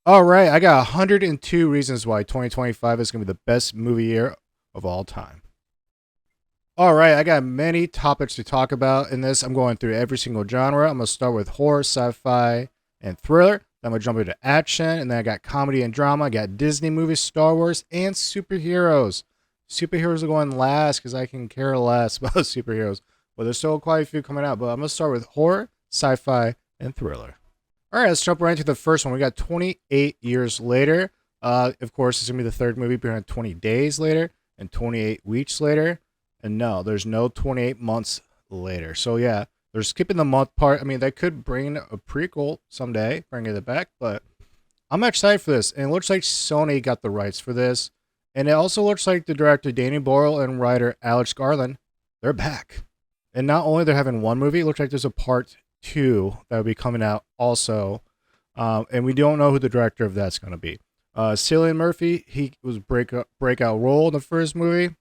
All right, I got 102 reasons why 2025 is going to be the best movie year of all time. All right, I got many topics to talk about in this. I'm going through every single genre. I'm going to start with horror, sci-fi, and thriller. Then I'm going to jump into action, and then I got comedy and drama. I got Disney movies, Star Wars, and superheroes. Superheroes are going last because I can care less about superheroes. But there's still quite a few coming out. But I'm going to start with horror, sci-fi, and thriller. All right, let's jump right into the first one. We got 28 years later. Of course, it's going to be the third movie behind 20 days later and 28 weeks later. And no, there's no 28 months later. So yeah, they're skipping the month part. I mean, they could bring a prequel someday, bring it back, but I'm excited for this. And it looks like Sony got the rights for this. And it also looks like the director Danny Boyle and writer Alex Garland, they're back. And not only they're having one movie, it looks like there's a part two that will be coming out also. And we don't know who the director of that's going to be. Cillian Murphy, he was breakout role in the first movie.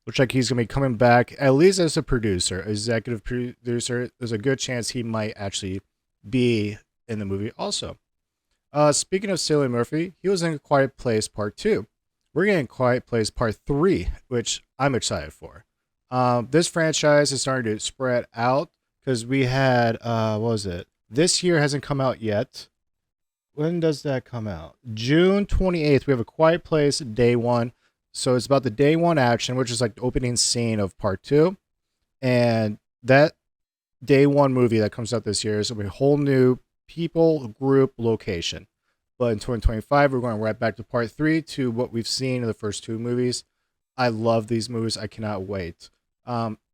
Looks like he's going to be coming back, at least as a producer, executive producer. There's a good chance he might actually be in the movie also. Speaking of Cillian Murphy, he was in A Quiet Place Part 2. We're getting Quiet Place Part 3, which I'm excited for. This franchise is starting to spread out because we had, what was it? This year hasn't come out yet. When does that come out? June 28th, we have A Quiet Place Day 1. So it's about the day one action, which is like the opening scene of part two. And that day one movie that comes out this year is going to be a whole new people, group, location. But in 2025, we're going right back to part three to what we've seen in the first two movies. I love these movies. I cannot wait.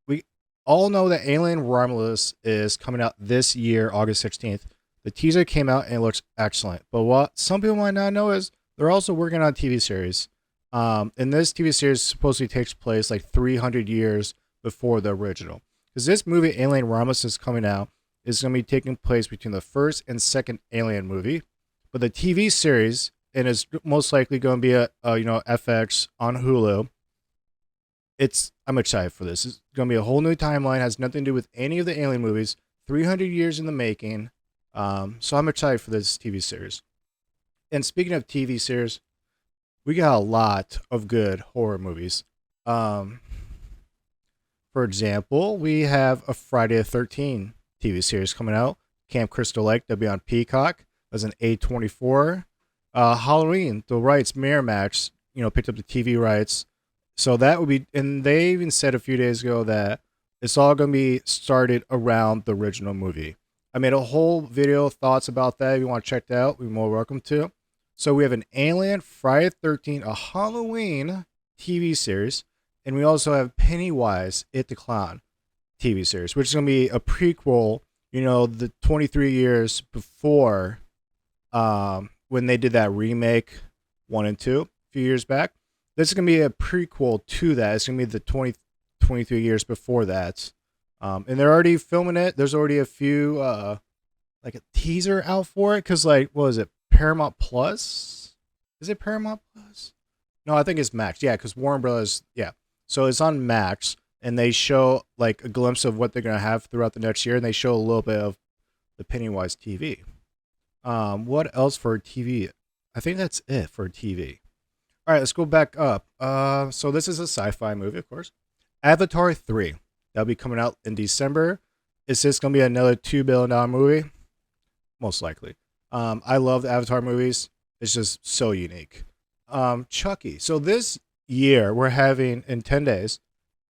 We all know that Alien Romulus is coming out this year, August 16th. The teaser came out and it looks excellent. But what some people might not know is they're also working on a TV series. And this TV series supposedly takes place like 300 years before the original. Because this movie, Alien Romulus, is coming out, is going to be taking place between the first and second Alien movie. But the TV series, and is most likely going to be a FX on Hulu. I'm excited for this. It's going to be a whole new timeline. Has nothing to do with any of the Alien movies. 300 years in the making. So I'm excited for this TV series. And speaking of TV series, we got a lot of good horror movies. For example, we have a Friday the 13th TV series coming out. Camp Crystal Lake, that'll be on Peacock. As an A24. Halloween, the rights, Miramax, picked up the TV rights. So that would be, and they even said a few days ago that it's all going to be started around the original movie. I made a whole video thoughts about that. If you want to check that out, you're more welcome to. So we have an Alien, Friday the 13th, a Halloween TV series, and we also have Pennywise, It the Clown TV series, which is going to be a prequel, the 23 years before when they did that remake 1 and 2 a few years back. This is going to be a prequel to that. It's going to be the 23 years before that. And they're already filming it. There's already a few, like a teaser out for it. Because, what was it? Paramount Plus? Is it Paramount Plus? No, I think it's Max. Yeah, because Warner Brothers. Yeah, so it's on Max, and they show like a glimpse of what they're gonna have throughout the next year, and they show a little bit of the Pennywise TV. What else for TV? I think that's it for TV. All right, let's go back up. So this is a sci-fi movie, of course. Avatar 3. That'll be coming out in December. Is this gonna be another $2 billion movie? Most likely. I love the Avatar movies. It's just so unique. Chucky. So this year, we're having, in 10 days,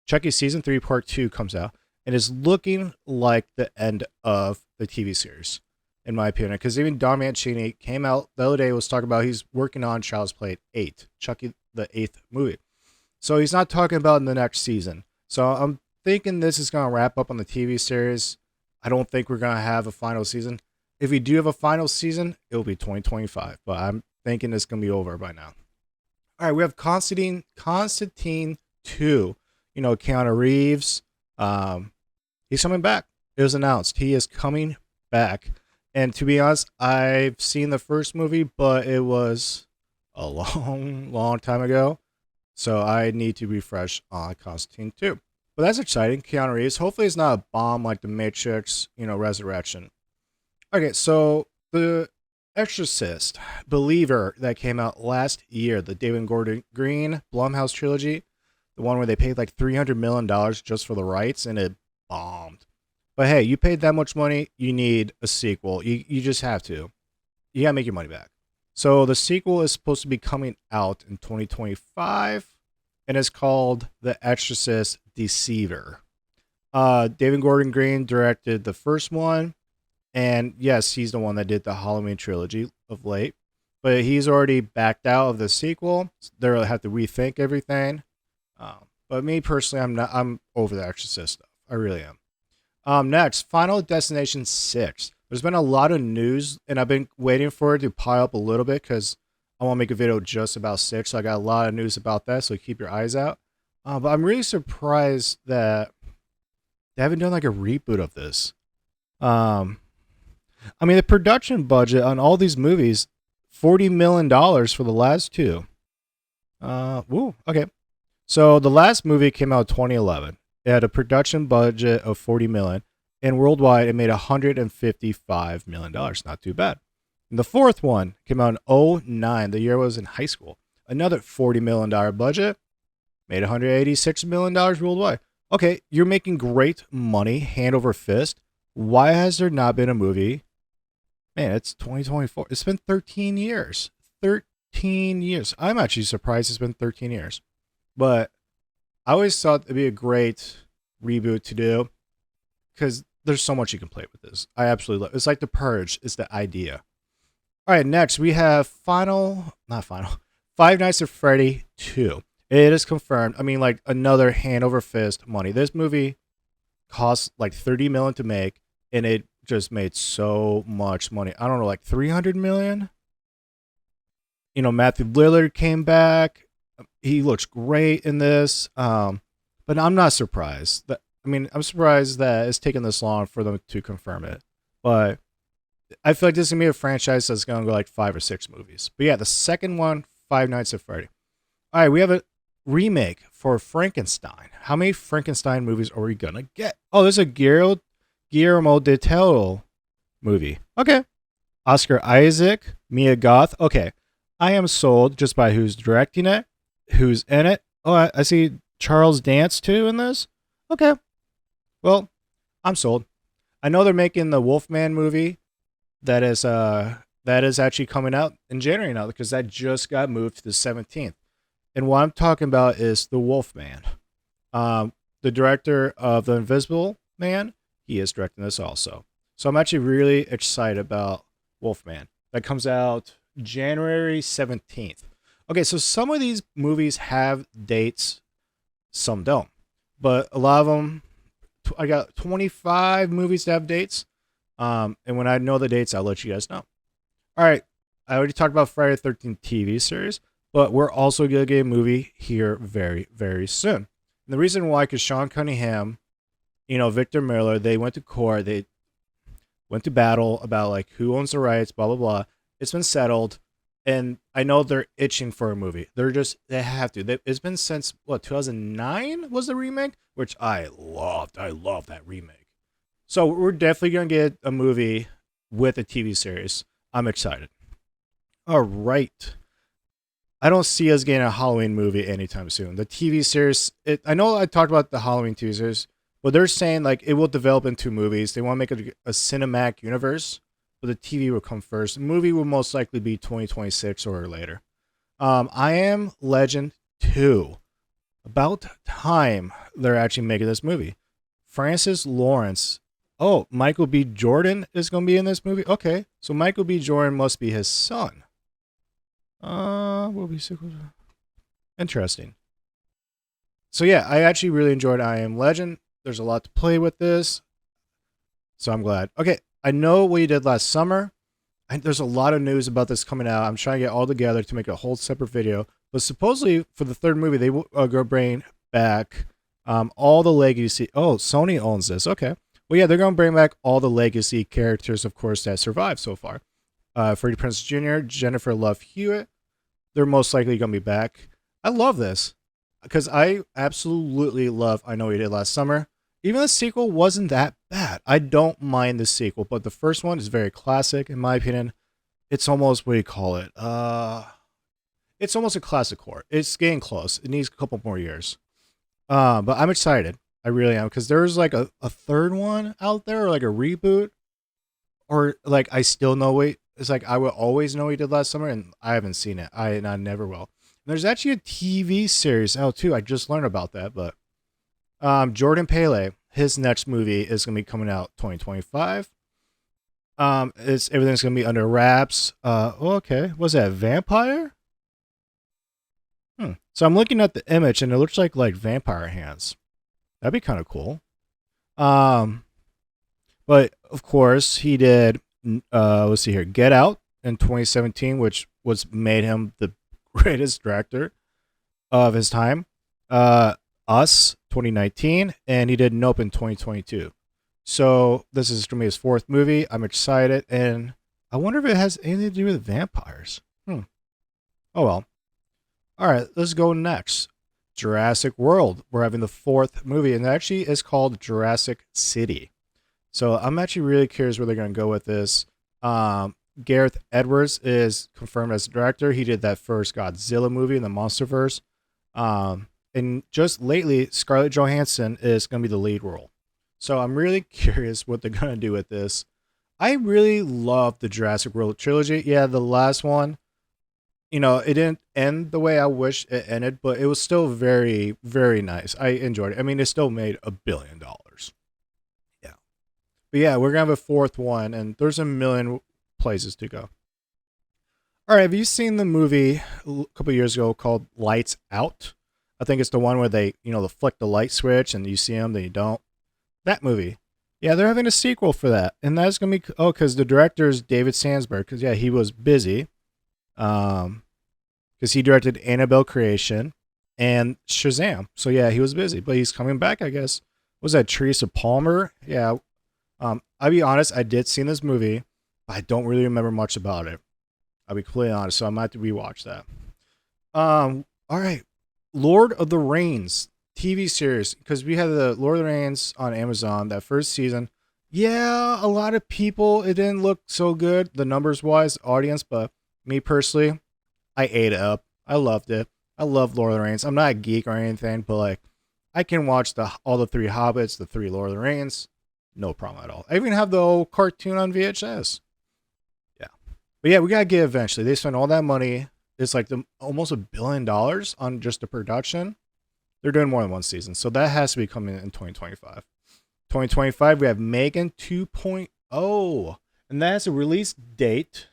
Chucky Season 3 Part 2 comes out. And is looking like the end of the TV series, in my opinion. Because even Don Mancini came out the other day, was talking about he's working on Child's Play 8. Chucky, the 8th movie. So he's not talking about in the next season. So I'm thinking this is going to wrap up on the TV series. I don't think we're going to have a final season. If we do have a final season, it'll be 2025. But I'm thinking it's going to be over by now. All right, we have Constantine 2. Keanu Reeves. He's coming back. It was announced. He is coming back. And to be honest, I've seen the first movie, but it was a long, long time ago. So I need to refresh on Constantine 2. But that's exciting. Keanu Reeves. Hopefully it's not a bomb like The Matrix, Resurrection. Okay, so the Exorcist, Believer, that came out last year, the David Gordon Green Blumhouse trilogy, the one where they paid like $300 million just for the rights, and it bombed. But hey, you paid that much money, you need a sequel. You just have to. You gotta make your money back. So the sequel is supposed to be coming out in 2025, and it's called The Exorcist Deceiver. David Gordon Green directed the first one, and yes, he's the one that did the Halloween trilogy of late. But he's already backed out of the sequel. So they'll have to rethink everything. But me personally, I'm not. I'm over the Exorcist stuff. I really am. Next, Final Destination 6. There's been a lot of news, and I've been waiting for it to pile up a little bit because I want to make a video just about 6. So I got a lot of news about that, so keep your eyes out. But I'm really surprised that they haven't done like a reboot of this. I mean, the production budget on all these movies, $40 million for the last two. Okay. So the last movie came out in 2011. It had a production budget of $40 million, and worldwide it made $155 million. Not too bad. And the fourth one came out in 2009. The year I was in high school. Another $40 million budget, made $186 million worldwide. Okay, you're making great money, hand over fist. Why has there not been a movie? Man, it's 2024. It's been 13 years. 13 years. I'm actually surprised it's been 13 years. But I always thought it'd be a great reboot to do because there's so much you can play with this. I absolutely love it. It's like The Purge is the idea. All right, next we have Five Nights at Freddy 2. It is confirmed. I mean, like another hand over fist money. This movie cost like $30 million to make, and it just made so much money. I don't know, like $300 million. You know, Matthew Lillard came back. He looks great in this. But I'm not surprised. I'm surprised that it's taken this long for them to confirm it. But I feel like this is gonna be a franchise that's gonna go like 5 or 6 movies. But yeah, the second one, Five Nights at Freddy. All right, we have a remake for Frankenstein. How many Frankenstein movies are we gonna get? Oh, there's a Guillermo del Toro movie. Okay. Oscar Isaac, Mia Goth. Okay. I am sold just by who's directing it, who's in it. Oh, I see Charles Dance too in this. Okay. Well, I'm sold. I know they're making the Wolfman movie that is actually coming out in January now because that just got moved to the 17th. And what I'm talking about is the Wolfman. The director of The Invisible Man, he is directing this also. So I'm actually really excited about Wolfman. That comes out January 17th. Okay, so some of these movies have dates, some don't. But a lot of them, I got 25 movies that have dates. And when I know the dates, I'll let you guys know. All right, I already talked about Friday the 13th TV series, but we're also going to get a movie here very, very soon. And the reason why, because Sean Cunningham, Victor Miller, they went to court. They went to battle about like who owns the rights, blah, blah, blah. It's been settled. And I know they're itching for a movie. They have to. It's been since, 2009 was the remake? Which I loved. I love that remake. So we're definitely going to get a movie with a TV series. I'm excited. All right. I don't see us getting a Halloween movie anytime soon. The TV series, I know I talked about the Halloween TV series, but they're saying like it will develop into movies. They want to make it a cinematic universe, but the TV will come first. The movie will most likely be 2026 or later. I Am Legend 2. About time they're actually making this movie. Francis Lawrence. Oh, Michael B. Jordan is going to be in this movie? Okay. So Michael B. Jordan must be his son. Will be sequel. Interesting. So yeah, I actually really enjoyed I Am Legend. There's a lot to play with this. So I'm glad. Okay, I know what you did last summer. There's a lot of news about this coming out. I'm trying to get all together to make a whole separate video. But supposedly for the third movie, they will go bring back all the legacy. Oh, Sony owns this. Okay. Well, yeah, they're going to bring back all the legacy characters, of course, that survived so far. Freddie Prinze Jr., Jennifer Love Hewitt. They're most likely going to be back. I love this because I absolutely love I Know What You Did Last Summer. Even the sequel wasn't that bad. I don't mind the sequel, but the first one is very classic, in my opinion. it's almost, what do you call it? It's almost a classic horror. It's getting close. It needs a couple more years. But I'm excited. I really am, because there's like a third one out there, or like a reboot, or like I still know. Wait, it's like I will always know he did last summer, and I haven't seen it. I never will. There's actually a TV series out too. I just learned about that, but Jordan Pele, his next movie is gonna be coming out 2025. It's everything's gonna be under wraps. Okay, was that vampire? So I'm looking at the image, and it looks like vampire hands. That'd be kind of cool. Um, but of course he did. Let's see here, Get Out in 2017, which was made him the greatest director of his time. Us 2019, and he did Nope in 2022. So this is gonna be his fourth movie. I'm excited, and I wonder if it has anything to do with vampires. Oh well. All right, let's go next. Jurassic World. We're having the fourth movie, and actually it's called Jurassic City. So I'm actually really curious where they're going to go with this. Gareth Edwards is confirmed as director. He did that first Godzilla movie in the MonsterVerse. And just lately, Scarlett Johansson is going to be the lead role. So I'm really curious what they're going to do with this. I really love the Jurassic World trilogy. Yeah, the last one, it didn't end the way I wish it ended, but it was still very, very nice. I enjoyed it. I mean, it still made $1 billion. Yeah. But yeah, we're going to have a fourth one, and there's a million places to go. All right, have you seen the movie a couple years ago called Lights Out? I think it's the one where they flick the light switch, and you see them, then you don't. That movie. Yeah, they're having a sequel for that. And that's going to be, because the director is David Sandsberg, because, yeah, he was busy. Because he directed Annabelle Creation and Shazam. So yeah, he was busy, but he's coming back, I guess. Was that Teresa Palmer? Yeah. I'll be honest, I did see this movie, but I don't really remember much about it. I'll be completely honest, so I might have to rewatch that. All right. Lord of the Rings TV series, because we had the Lord of the Rings on Amazon, that first season. Yeah, a lot of people, it didn't look so good, the numbers wise, audience, but me personally, I ate it up. I loved it. I love Lord of the Rings. I'm not a geek or anything, but like, I can watch all the three Hobbits, the three Lord of the Rings, no problem at all. I even have the old cartoon on VHS. Yeah, but yeah, we gotta get it eventually. They spent all that money. It's like almost $1 billion on just the production. They're doing more than one season, so that has to be coming in 2025. 2025, we have Megan 2.0, and that has a release date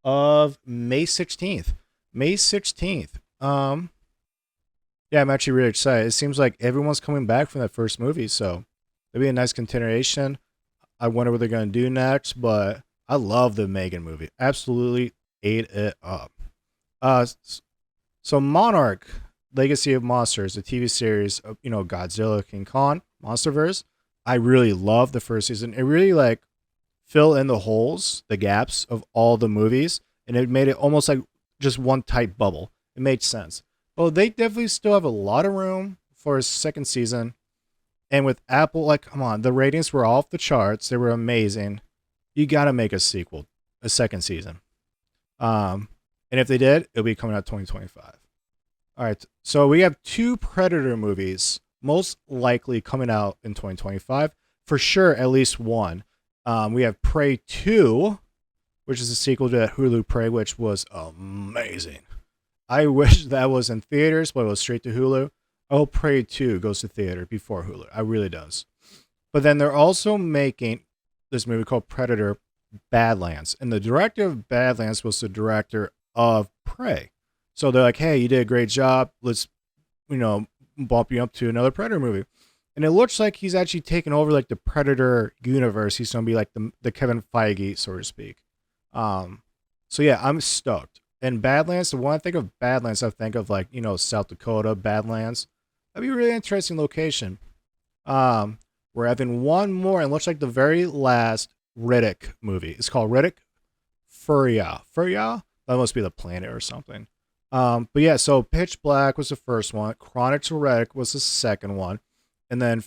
of May 16th. May 16th. Yeah, I'm actually really excited. It seems like everyone's coming back from that first movie, so it'll be a nice continuation. I wonder what they're going to do next, but I love the Megan movie. Absolutely ate it up. So Monarch, Legacy of Monsters, the TV series of, Godzilla, King Kong, MonsterVerse. I really love the first season. It really fill in the holes, the gaps of all the movies, and it made it almost like just one tight bubble. It made sense. Well, they definitely still have a lot of room for a second season. And with Apple, come on, the ratings were off the charts. They were amazing. You got to make a sequel, a second season. And if they did, it'll be coming out 2025. All right, so we have 2 Predator movies most likely coming out in 2025. For sure, at least one. We have Prey 2, which is a sequel to that Hulu Prey, which was amazing. I wish that was in theaters, but it was straight to Hulu. I hope Prey 2 goes to theater before Hulu. I really does. But then they're also making this movie called Predator Badlands. And the director of Badlands was the director of Prey. So they're like, hey, you did a great job. Let's, bump you up to another Predator movie. And it looks like he's actually taken over the Predator universe. He's going to be like the Kevin Feige, so to speak. So yeah, I'm stoked. And Badlands, when I think of Badlands, I think of South Dakota, Badlands. That'd be a really interesting location. We're having one more, and it looks like the very last Riddick movie. It's called Riddick Furia. Furia? That must be the planet or something. But yeah, so Pitch Black was the first one. Chronics of Riddick was the second one. And then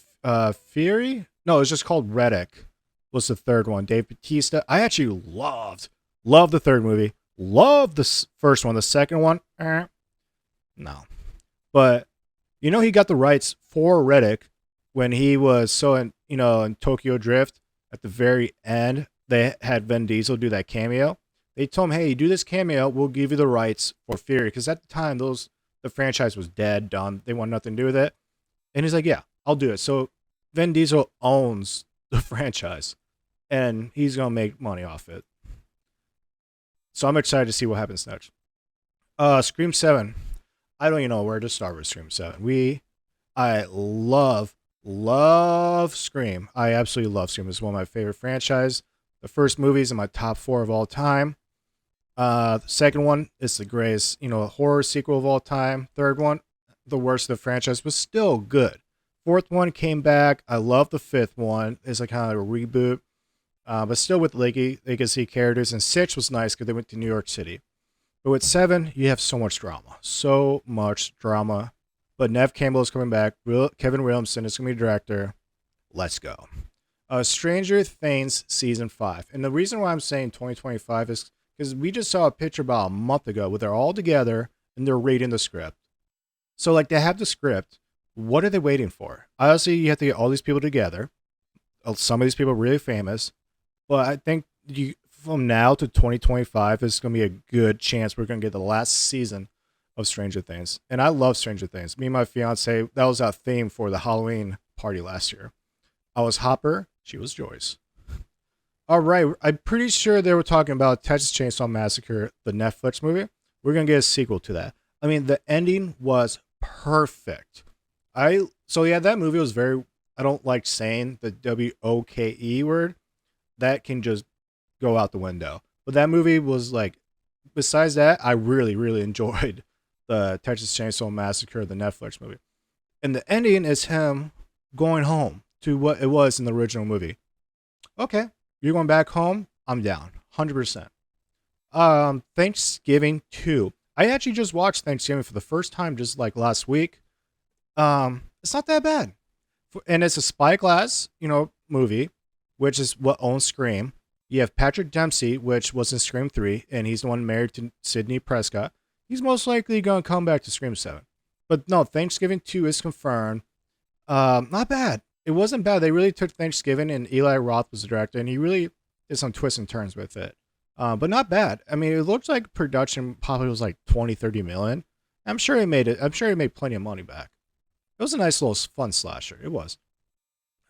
Fury? No, it was just called Riddick was the third one. Dave Bautista. I actually loved Love the third movie. Love the first one. The second one, no. But he got the rights for Riddick when he was in Tokyo Drift. At the very end, they had Vin Diesel do that cameo. They told him, "Hey, you do this cameo, we'll give you the rights for Fury." Because at the time, the franchise was dead, done. They want nothing to do with it. And he's like, "Yeah, I'll do it." So Vin Diesel owns the franchise, and he's gonna make money off it. So I'm excited to see what happens next. Scream 7. I don't even know where to start with Scream 7. I love Scream. I absolutely love Scream. It's one of my favorite franchise. The first movie is in my top 4 of all time. The second one is the greatest, horror sequel of all time. Third one, the worst of the franchise, but still good. Fourth one came back. I love the fifth one. It's like kind of a reboot, but still with legacy characters. And 6 was nice because they went to New York City. But with 7, you have so much drama. So much drama. But Nev Campbell is coming back. Kevin Williamson is going to be director. Let's go. Stranger Things Season 5. And the reason why I'm saying 2025 is because we just saw a picture about a month ago where they're all together and they're reading the script. So, like, they have the script. What are they waiting for? Obviously, you have to get all these people together. Some of these people are really famous. But I think from now to 2025 is going to be a good chance we're going to get the last season of Stranger Things. And I love Stranger Things. Me and my fiance, that was our theme for the Halloween party last year. I was Hopper. She was Joyce. All right. I'm pretty sure they were talking about Texas Chainsaw Massacre, the Netflix movie. We're going to get a sequel to that. I mean, the ending was perfect. That movie was I don't like saying the WOKE word. That can just go out the window. But that movie was like, besides that, I really, really enjoyed the Texas Chainsaw Massacre, the Netflix movie. And the ending is him going home to what it was in the original movie. Okay, you're going back home? I'm down. 100%. Thanksgiving 2. I actually just watched Thanksgiving for the first time just like last week. It's not that bad. And it's a Spyglass, movie, which is what owns Scream. You have Patrick Dempsey, which was in Scream 3, and he's the one married to Sidney Prescott. He's most likely going to come back to Scream 7. But no, Thanksgiving 2 is confirmed. Not bad. It wasn't bad. They really took Thanksgiving, and Eli Roth was the director, and he really did some twists and turns with it. But not bad. I mean, it looks like production probably was like 20-30 million. I'm sure he made it. I'm sure he made plenty of money back. It was a nice little fun slasher. It was.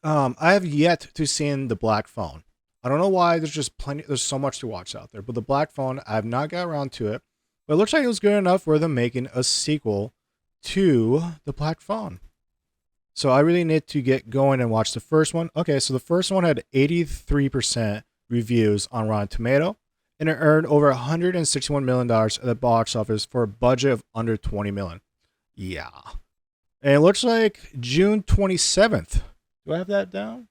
I have yet to see The Black Phone. I don't know why. There's so much to watch out there. But The Black Phone, I have not got around to it. But it looks like it was good enough for them making a sequel to The Black Phone. So I really need to get going and watch the first one. Okay, so the first one had 83% reviews on Rotten Tomato, and it earned over $161 million at the box office for a budget of under $20 million. Yeah. And it looks like June 27th. Do I have that down?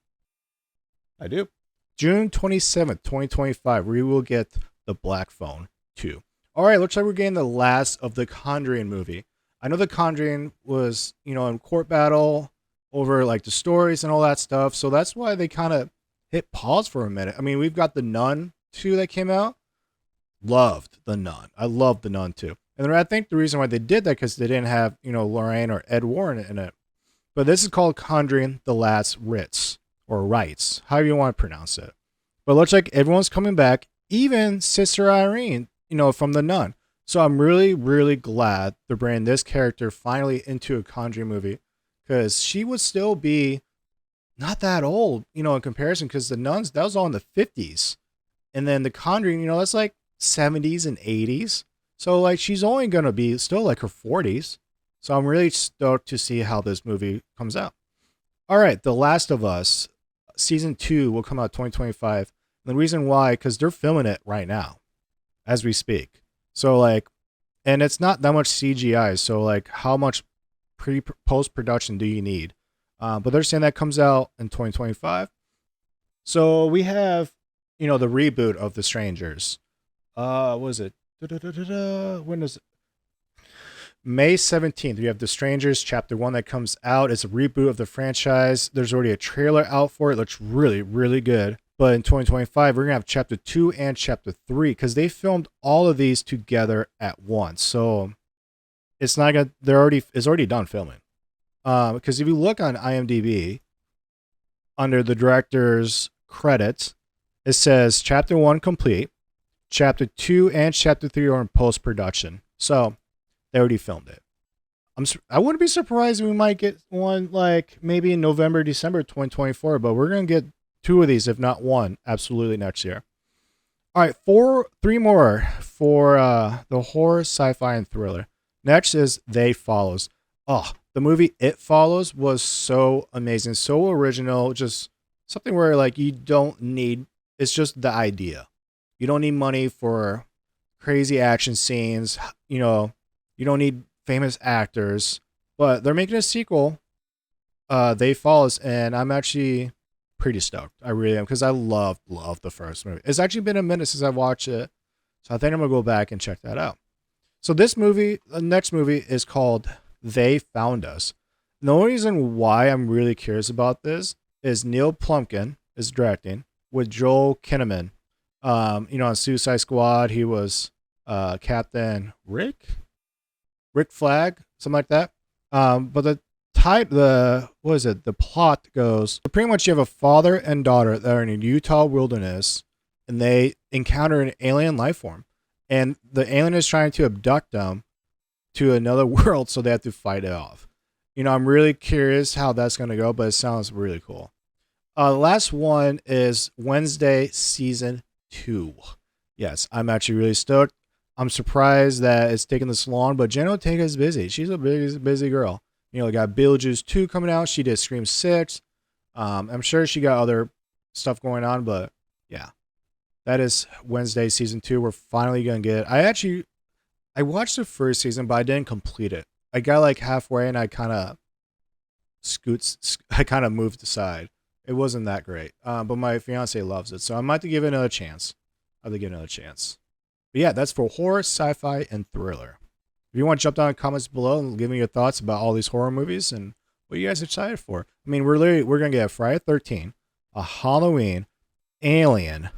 I do. June 27th, 2025, we will get The Black Phone 2. All right, looks like we're getting the last of the Conjuring movie. I know the Conjuring was, in court battle over like the stories and all that stuff. So that's why they kind of hit pause for a minute. I mean, we've got The Nun 2 that came out. Loved The Nun. I loved The Nun 2. And I think the reason why they did that because they didn't have, Lorraine or Ed Warren in it. But this is called Conjuring The Last Rites or Rites, however you want to pronounce it. But it looks like everyone's coming back, even Sister Irene, from The Nun. So I'm really, really glad they're bringing this character finally into a Conjuring movie because she would still be not that old, in comparison because The Nuns, that was all in the 50s. And then The Conjuring, that's like 70s and 80s. So like she's only going to be still like her 40s. So I'm really stoked to see how this movie comes out. All right, The Last of Us season 2 will come out 2025. And the reason why, because they're filming it right now as we speak. So like, and it's not that much CGI. So like, how much post production do you need? But they're saying that comes out in 2025. So we have, the reboot of The Strangers. What is it? When is it? May 17th, we have The Strangers Chapter 1 that comes out. It's a reboot of the franchise. There's already a trailer out for it. It looks really, really good. But in 2025, we're gonna have chapter 2 and chapter 3 because they filmed all of these together at once. So it's not gonna. It's already done filming. Because if you look on IMDb under the director's credits, it says chapter 1 complete, chapter 2 and chapter 3 are in post production. So they already filmed it. I wouldn't be surprised if we might get one like maybe in November, December 2024, but we're gonna get 2 of these, if not 1, absolutely next year. All right, 3 more for the horror, sci-fi, and thriller. Next is They Follows. Oh, the movie It Follows was so amazing, so original, just something where like you don't need. It's just the idea. You don't need money for crazy action scenes. You don't need famous actors, but they're making a sequel. They Follows, and I'm actually pretty stoked. I really am because I love the first movie. It's actually been a minute since I've watched it, so I think I'm gonna go back and check that out. So this movie, the next movie, is called They Found Us. The only reason why I'm really curious about this is Neil Plumpkin is directing with Joel Kinnaman. On Suicide Squad, he was Captain Rick Flag, something like that. But the plot goes, so pretty much you have a father and daughter that are in a Utah wilderness, and they encounter an alien life form, and the alien is trying to abduct them to another world, so they have to fight it off. I'm really curious how that's going to go, but it sounds really cool. The last one is Wednesday Season 2. Yes, I'm actually really stoked. I'm surprised that it's taking this long, but Jenna Ortega is busy. She's a busy girl. We got Beetlejuice 2 coming out. She did Scream 6. I'm sure she got other stuff going on, but yeah. That is Wednesday Season 2. We're finally going to get it. I watched the first season, but I didn't complete it. I got like halfway and I kind of moved aside. It wasn't that great. But my fiance loves it, so I might have to give it another chance. But yeah, that's for horror, sci-fi, and thriller. If you want to jump down in the comments below and give me your thoughts about all these horror movies and what you guys are excited for. I mean, we're gonna get a Friday the 13th, a Halloween, Alien,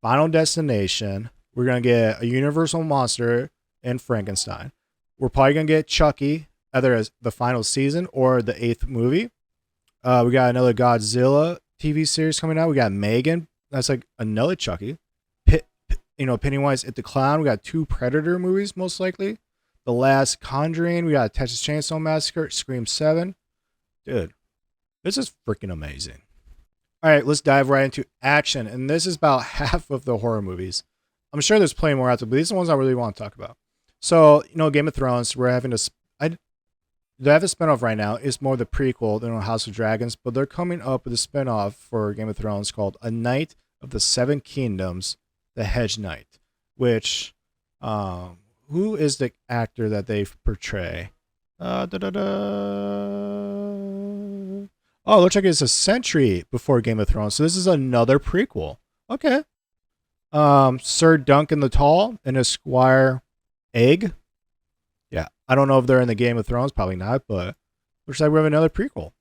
Final Destination. We're gonna get a Universal Monster and Frankenstein. We're probably gonna get Chucky, either as the final season or the 8th movie. We got another Godzilla TV series coming out. We got Megan. That's like another Chucky. Pennywise at the Clown. We got 2 Predator movies, most likely. The Last Conjuring. We got Texas Chainsaw Massacre, Scream 7. Dude, this is freaking amazing. All right, let's dive right into action. And this is about half of the horror movies. I'm sure there's plenty more out there, but these are the ones I really want to talk about. So, Game of Thrones, they have a spinoff right now. It's more the prequel, House of Dragons, but they're coming up with a spinoff for Game of Thrones called A Knight of the Seven Kingdoms, The Hedge Knight, which, who is the actor that they portray? Oh, it looks like it's a century before Game of Thrones, so this is another prequel. Okay. Sir Duncan the Tall and his squire Egg. Yeah, I don't know if they're in the Game of Thrones, probably not, but looks like we have another prequel.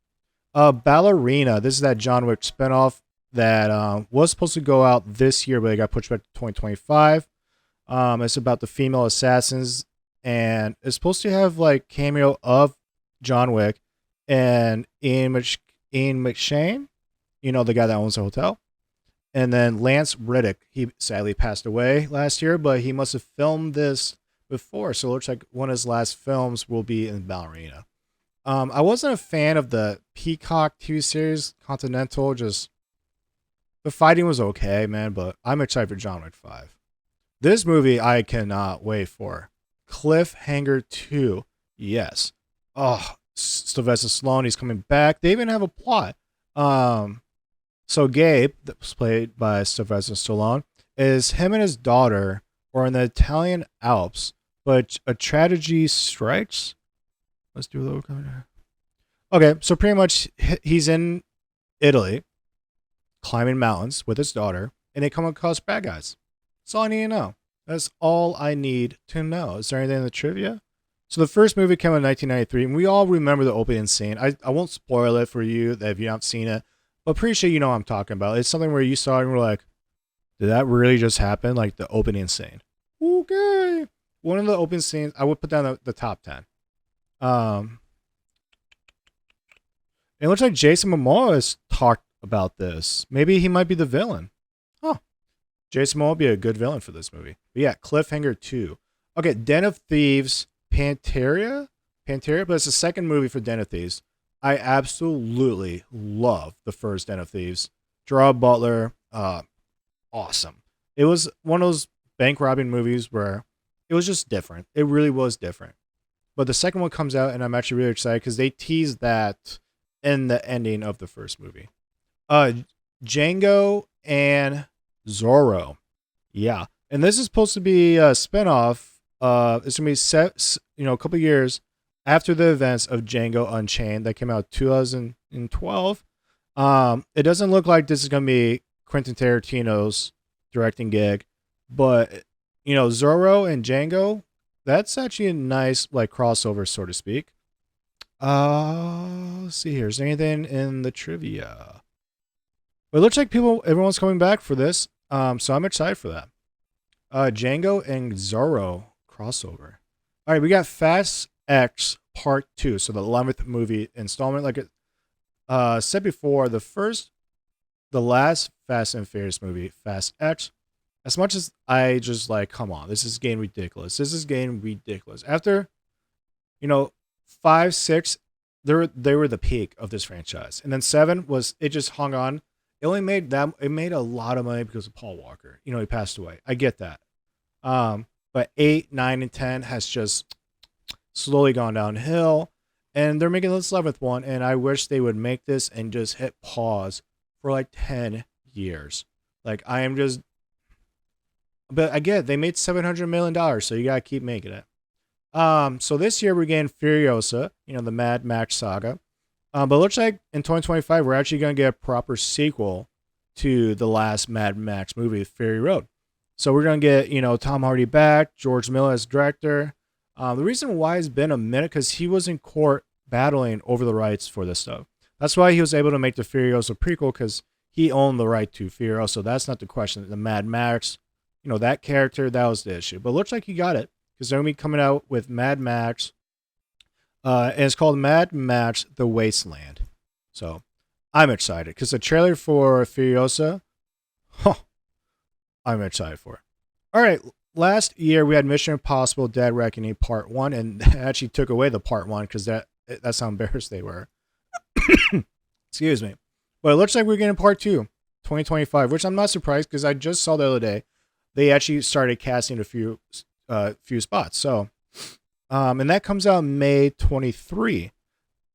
Ballerina, this is that John Wick spinoff that was supposed to go out this year, but it got pushed back to 2025. It's about the female assassins, and it's supposed to have like cameo of John Wick and Ian McShane, the guy that owns the hotel. And then Lance Reddick, he sadly passed away last year, but he must have filmed this before, so it looks like one of his last films will be in Ballerina. I wasn't a fan of the Peacock TV series, Continental, just the fighting was okay, man, but I'm excited for John Wick 5. This movie I cannot wait for. Cliffhanger 2. Yes. Oh, Sylvester Stallone, he's coming back. They even have a plot. So Gabe, that was played by Sylvester Stallone, is him and his daughter are in the Italian Alps, but a tragedy strikes. Let's do a little cover. Okay, so pretty much he's in Italy, climbing mountains with his daughter, and they come across bad guys. That's all I need to know. That's all I need to know. Is there anything in the trivia? So the first movie came out in 1993, and we all remember the opening scene. I won't spoil it for you if you haven't seen it, But pretty sure you know what I'm talking about. It's something where you saw it and were like, did that really just happen? Like the opening scene. Okay. One of the opening scenes, I would put down the top 10. Um, it looks like Jason Momoa has talked about this. Maybe he might be the villain. Huh. Jason Momoa would be a good villain for this movie. But yeah, Cliffhanger 2. Okay, Den of Thieves, Panteria, but it's the second movie for Den of Thieves. I absolutely love the first Den of Thieves. Gerard Butler, awesome. It was one of those bank robbing movies where it was just different. It really was different. But the second one comes out, and I'm actually really excited because they teased that in the ending of the first movie. Django and Zorro. Yeah. And this is supposed to be a spinoff. It's going to be set, a couple years after the events of Django Unchained that came out 2012. It doesn't look like this is going to be Quentin Tarantino's directing gig, but Zorro and Django, that's actually a nice like crossover, so to speak. Let's see here. Is there anything in the trivia? But it looks like everyone's coming back for this. So I'm excited for that. Django and Zorro crossover. All right, we got Fast X Part 2, so the 11th movie installment. Like it said before, the last Fast and Furious movie, Fast X, as much as I just like, come on, this is getting ridiculous. After, 5, 6, they were the peak of this franchise. And then 7 it just hung on. It made a lot of money because of Paul Walker. He passed away. I get that. But 8, 9, and 10 has just slowly gone downhill. And they're making this 11th one, and I wish they would make this and just hit pause for like 10 years. Like, but I get it. They made $700 million, so you got to keep making it. So this year we're getting Furiosa, the Mad Max saga. But it looks like in 2025, we're actually going to get a proper sequel to the last Mad Max movie, Fury Road. So we're going to get, Tom Hardy back, George Miller as director. The reason why it's been a minute, because he was in court battling over the rights for this stuff. That's why he was able to make the Furiosa prequel, because he owned the right to Furiosa. That's not the question. The Mad Max, that character, that was the issue. But it looks like he got it, because they're going to be coming out with Mad Max. And it's called Mad Max The Wasteland. So I'm excited, because the trailer for Furiosa, I'm excited for it. All right, last year we had Mission Impossible Dead Reckoning Part 1, and they actually took away the Part 1 because that's how embarrassed they were. Excuse me. But it looks like we're getting Part 2, 2025, which I'm not surprised because I just saw the other day they actually started casting a few spots. So, and that comes out May 23.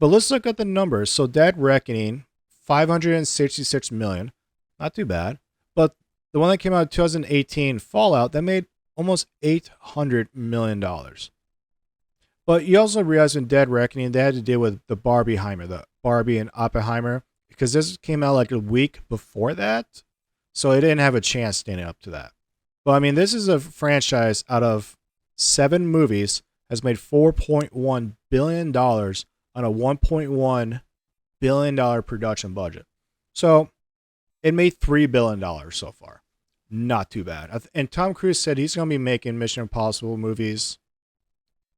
But let's look at the numbers. So Dead Reckoning, 566 million. Not too bad. But the one that came out in 2018, Fallout, that made almost $800 million. But you also realize in Dead Reckoning, they had to deal with the Barbie and Oppenheimer, because this came out like a week before that. So it didn't have a chance standing up to that. But I mean, this is a franchise out of 7 movies has made $4.1 billion on a $1.1 billion production budget. So it made $3 billion so far. Not too bad. And Tom Cruise said he's going to be making Mission Impossible movies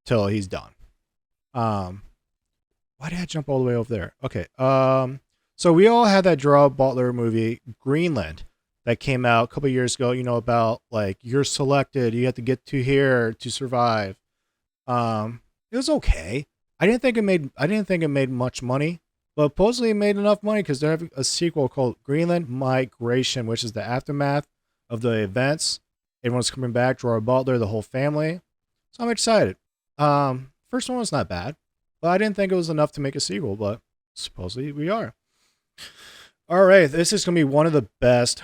till he's done. Why did I jump all the way over there? Okay. So we all had that Gerard Butler movie, Greenland, that came out a couple years ago, about like you're selected, you have to get to here to survive. It was okay. I didn't think it made much money, but supposedly it made enough money because they're having a sequel called Greenland Migration, which is the aftermath of the events. Everyone's coming back, Gerard Butler, the whole family. So I'm excited. First one was not bad, but I didn't think it was enough to make a sequel, but supposedly we are. All right, this is going to be one of the best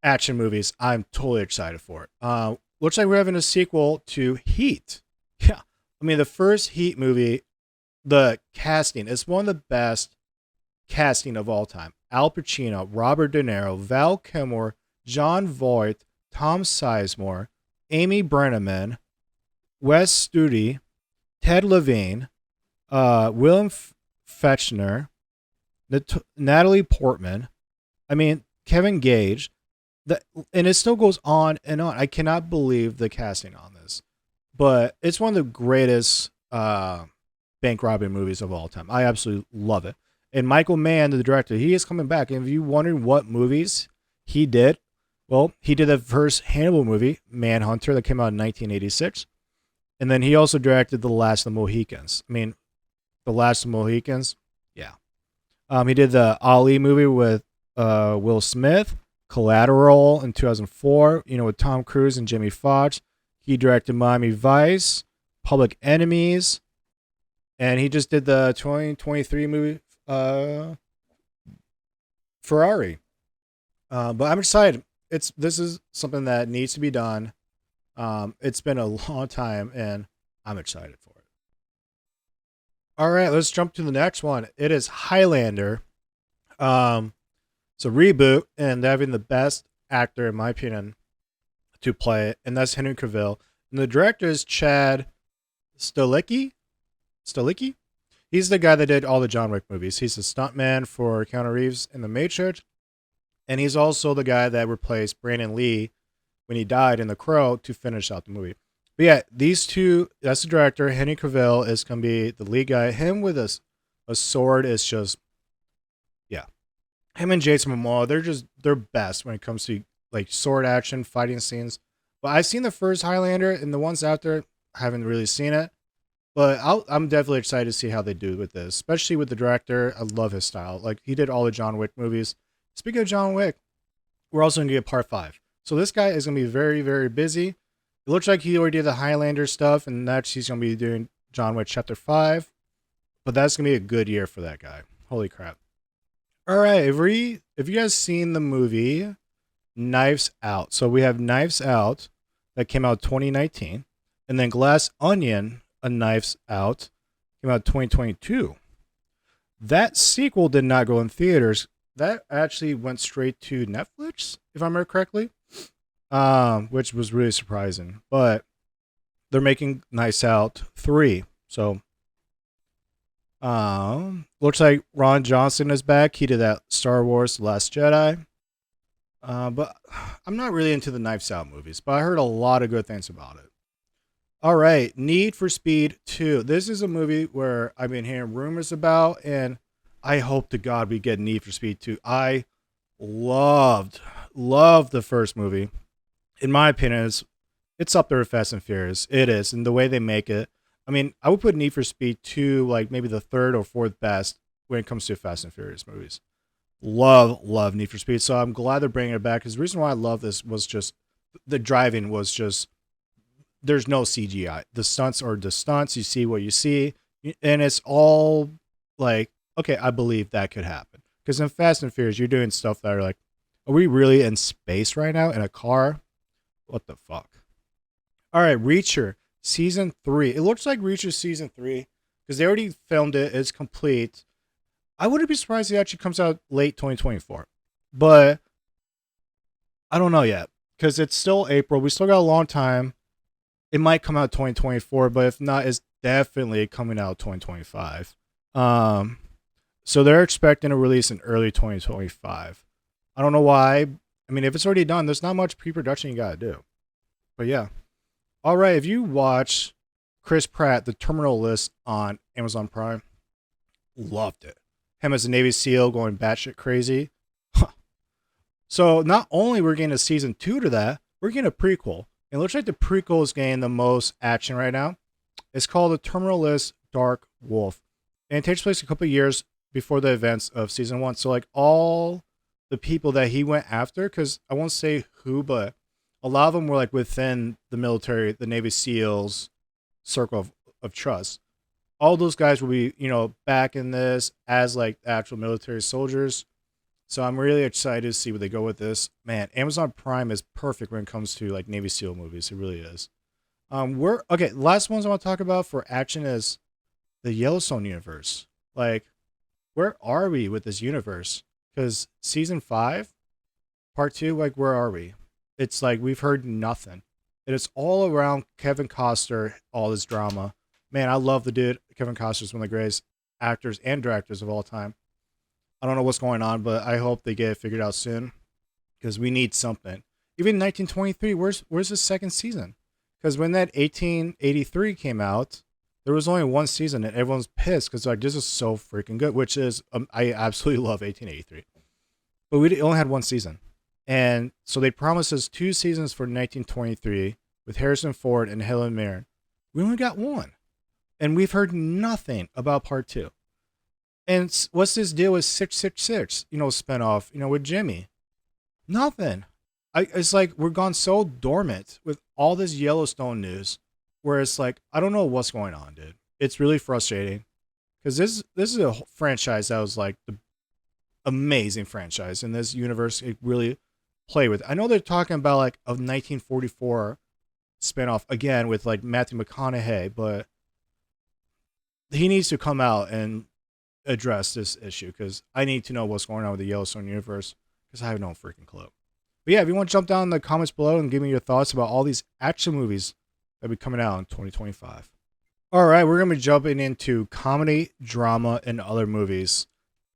action movies. I'm totally excited for it. Looks like we're having a sequel to Heat. Yeah, I mean, the first Heat movie, the casting is one of the best casting of all time. Al Pacino, Robert De Niro, Val Kilmer, Jon Voight, Tom Sizemore, Amy Brenneman, Wes Studi, Ted Levine, Willem Fechner, Natalie Portman. I mean, Kevin Gage. And it still goes on and on. I cannot believe the casting on this, but it's one of the greatest bank robbing movies of all time. I absolutely love it. And Michael Mann, the director, he is coming back. And if you wondering what movies he did, well, he did the first Hannibal movie, Manhunter, that came out in 1986. And then he also directed The Last of the Mohicans. I mean, The Last of the Mohicans, yeah. He did the Ali movie with Will Smith, Collateral in 2004, with Tom Cruise and Jamie Foxx. He directed Miami Vice, Public Enemies, and he just did the 2023 movie Ferrari. But I'm excited. This is something that needs to be done. It's been a long time, and I'm excited for it. All right, let's jump to the next one. It is Highlander. It's a reboot, and having the best actor, in my opinion, to play it, and that's Henry Cavill. And the director is Chad Stahelski. He's the guy that did all the John Wick movies. He's the stuntman for Keanu Reeves in The Matrix, and he's also the guy that replaced Brandon Lee when he died in The Crow to finish out the movie. But yeah, these two, that's the director. Henry Cavill is going to be the lead guy. Him with a sword is just, yeah. Him and Jason Momoa, they're best when it comes to like sword action, fighting scenes. But I've seen the first Highlander, and the ones after, I haven't really seen it. But I'm definitely excited to see how they do with this, especially with the director. I love his style. Like, he did all the John Wick movies. Speaking of John Wick, we're also going to get part 5. So this guy is going to be very, very busy. It looks like he already did the Highlander stuff, and next he's going to be doing John Wick Chapter 5. But that's going to be a good year for that guy. Holy crap. All right, have you guys seen the movie Knives Out? So we have Knives Out that came out 2019, and then Glass Onion, A Knives Out, came out 2022. That sequel did not go in theaters. That actually went straight to Netflix, if I remember correctly, which was really surprising. But they're making Knives Out 3, so looks like Ron Johnson is back. He did that Star Wars The Last Jedi. But I'm not really into the Knives Out movies, but I heard a lot of good things about it. All right, Need for Speed 2. This is a movie where I've been hearing rumors about, and I hope to God we get Need for Speed 2. I loved the first movie. In my opinion, it's up there with Fast and Furious. It is, and the way they make it. I mean, I would put Need for Speed 2 like maybe the third or fourth best when it comes to Fast and Furious movies. Love Need for Speed. So I'm glad they're bringing it back, because the reason why I love this was just the driving was just, there's no CGI. The stunts are the stunts. You see what you see, and it's all like, okay, I believe that could happen. Because in Fast and Furious, you're doing stuff that are like, are we really in space right now in a car? What the fuck? All right, Reacher Season 3. It looks like Reacher Season 3, because they already filmed it. It's complete. I wouldn't be surprised if it actually comes out late 2024. But I don't know yet, because it's still April. We still got a long time. It might come out 2024, but if not, it's definitely coming out 2025. So they're expecting a release in early 2025. I don't know why. I mean, if it's already done, there's not much pre-production you gotta do. But yeah. All right, if you watch Chris Pratt, The Terminal List on Amazon Prime, loved it. Him as a Navy SEAL going batshit crazy. Huh. So not only we're getting a season 2 to that, we're getting a prequel. It looks like the prequel is getting the most action right now. It's called The Terminal List Dark Wolf. And it takes place a couple of years before the events of season 1. So like all the people that he went after, because I won't say who, but a lot of them were like within the military, the Navy SEALs circle of trust. All those guys will be, back in this as like actual military soldiers. So I'm really excited to see where they go with this. Man, Amazon Prime is perfect when it comes to like Navy SEAL movies. It really is. Last ones I want to talk about for action is the Yellowstone universe. Like, where are we with this universe? Because season 5, part 2, like, where are we? It's like we've heard nothing. And it's all around Kevin Costner, all this drama. Man, I love the dude. Kevin Costner is one of the greatest actors and directors of all time. I don't know what's going on, but I hope they get it figured out soon because we need something. Even 1923, where's the second season? Because when that 1883 came out, there was only one season, and everyone's pissed because like this is so freaking good. Which is I absolutely love 1883, but we only had one season, and so they promised us two seasons for 1923 with Harrison Ford and Helen Mirren. We only got one, and we've heard nothing about part two. And what's this deal with 666? Spinoff. With Jimmy. Nothing. It's like we're gone so dormant with all this Yellowstone news, where it's like I don't know what's going on, dude. It's really frustrating because this is a franchise that was like the amazing franchise in this universe. It really play with. I know they're talking about like a 1944 spinoff again with like Matthew McConaughey, but he needs to come out and address this issue because I need to know what's going on with the Yellowstone universe because I have no freaking clue. But yeah, if you want to jump down in the comments below and give me your thoughts about all these action movies that will be coming out in 2025. All right, we're going to be jumping into comedy, drama, and other movies.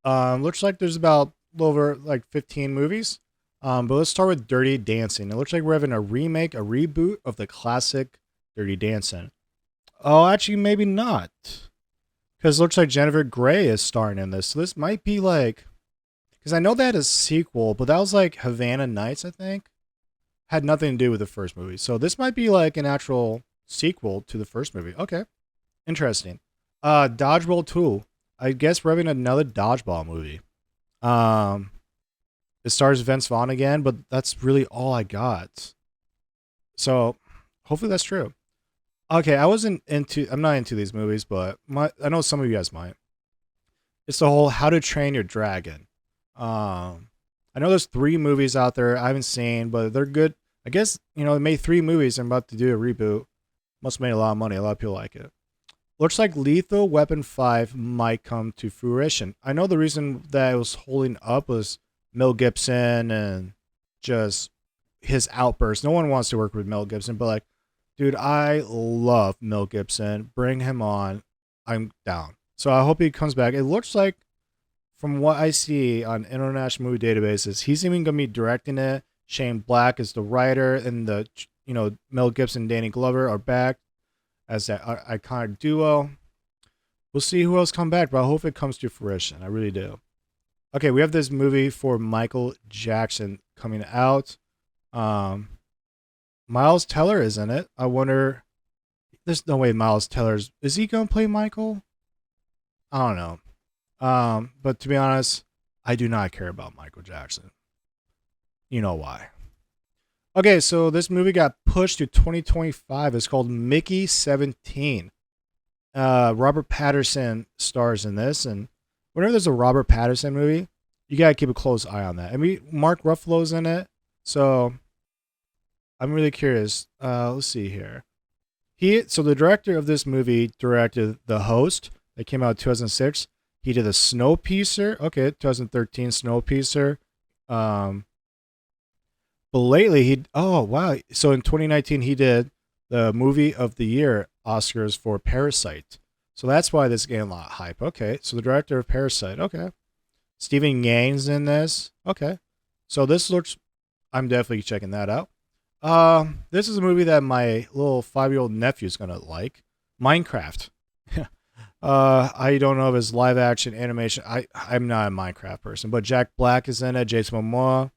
Looks like there's about a little over like 15 movies. But let's start with Dirty Dancing. It looks like we're having a remake, a reboot of the classic Dirty Dancing. Oh, actually, maybe not. Because it looks like Jennifer Grey is starring in this. So this might be like... Because I know they had a sequel, but that was like Havana Nights, I think. Had nothing to do with the first movie. So this might be like an actual sequel to the first movie. Okay. Interesting. Dodgeball 2. I guess we're having another Dodgeball movie. It stars Vince Vaughn again, but that's really all I got. So hopefully that's true. Okay, I'm not into these movies, but I know some of you guys might. It's the whole How to Train Your Dragon. I know there's 3 movies out there I haven't seen, but they're good. I guess, they made 3 movies and about to do a reboot. Must have made a lot of money. A lot of people like it. Looks like Lethal Weapon 5 might come to fruition. I know the reason that it was holding up was Mel Gibson and just his outburst. No one wants to work with Mel Gibson, but like, dude, I love Mel Gibson. Bring him on. I'm down. So I hope he comes back. It looks like, from what I see on international movie databases, he's even going to be directing it. Shane Black is the writer, and Mel Gibson and Danny Glover are back as that iconic duo. We'll see who else come back, but I hope it comes to fruition. I really do. Okay, we have this movie for Michael Jackson coming out. Miles Teller is in it. I wonder... There's no way Miles Teller's... Is he going to play Michael? I don't know. But to be honest, I do not care about Michael Jackson. You know why. Okay, so this movie got pushed to 2025. It's called Mickey 17. Robert Pattinson stars in this, and whenever there's a Robert Pattinson movie, you gotta keep a close eye on that. I mean, Mark Ruffalo's in it, so I'm really curious. Let's see here. So the director of this movie directed The Host that came out in 2006. He did a Snowpiercer. Okay, 2013 Snowpiercer. But lately oh wow. So in 2019 he did the movie of the year Oscars for Parasite. So that's why this getting a lot of hype. Okay, so the director of Parasite. Okay. Stephen Yang's in this. Okay. So this looks... I'm definitely checking that out. This is a movie that my little 5-year-old nephew is going to like. Minecraft. I don't know if it's live action animation. I'm not a Minecraft person, but Jack Black is in it. Jason Momoa,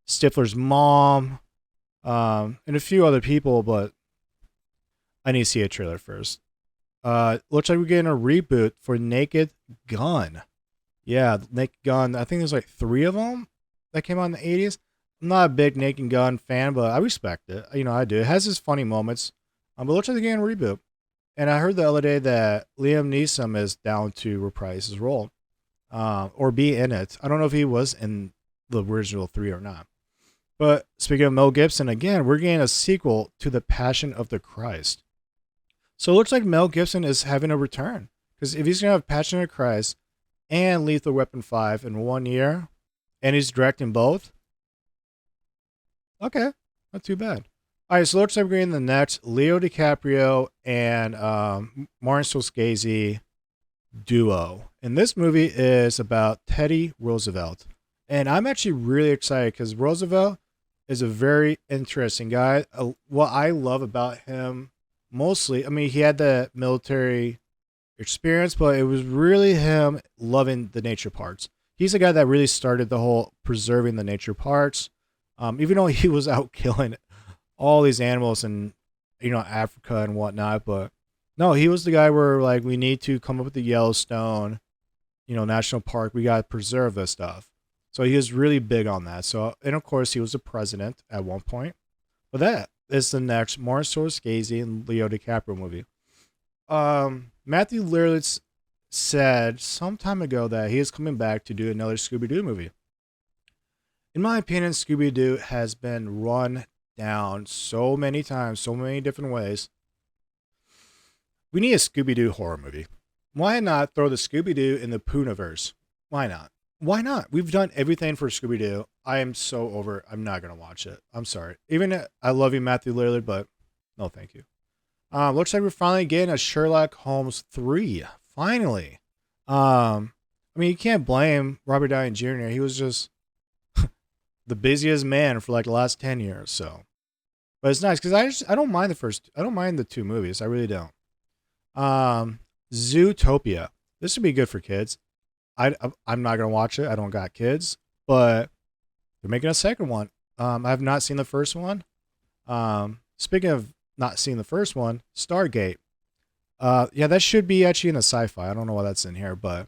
Stifler's mom, and a few other people, but I need to see a trailer first. Looks like we're getting a reboot for Naked Gun. Yeah, Naked Gun. I think there's like 3 of them that came out in the 80s. I'm not a big Naked Gun fan, but I respect it. I do. It has its funny moments. But it looks like they're getting a reboot. And I heard the other day that Liam Neeson is down to reprise his role, or be in it. I don't know if he was in the original 3 or not. But speaking of Mel Gibson, again, we're getting a sequel to The Passion of the Christ. So it looks like Mel Gibson is having a return. Because if he's going to have Passion of the Christ and Lethal Weapon 5 in 1 year, and he's directing both, okay, not too bad. All right, so it looks like we're getting the next Leo DiCaprio and Martin Scorsese duo. And this movie is about Teddy Roosevelt. And I'm actually really excited because Roosevelt is a very interesting guy. What I love about him mostly, I mean, he had the military experience, but it was really him loving the nature parts. He's the guy that really started the whole preserving the nature parts. Even though he was out killing all these animals in Africa and whatnot, but no, he was the guy where like we need to come up with the Yellowstone, national park. We got to preserve this stuff. So he was really big on that. So and of course he was the president at one point. But that is the next Martin Scorsese and Leo DiCaprio movie. Matthew Lillard said some time ago that he is coming back to do another Scooby Doo movie. In my opinion, Scooby Doo has been run down so many times, so many different ways. We need a Scooby Doo horror movie. Why not throw the Scooby Doo in the Poonaverse? Why not? Why not? We've done everything for Scooby Doo. I am so over it. I'm not going to watch it. I'm sorry. Even I love you, Matthew Lillard, but no, thank you. Looks like we're finally getting a Sherlock Holmes 3. Finally. I mean, you can't blame Robert Downey Jr. He was just the busiest man for like the last 10 years. So, but it's nice because I don't mind I don't mind the two movies. I really don't. Zootopia. This would be good for kids. I'm not gonna watch it. I don't got kids, but they're making a second one. I have not seen the first one. Speaking of not seeing the first one, Stargate. Yeah, that should be actually in the sci-fi. I don't know why that's in here, but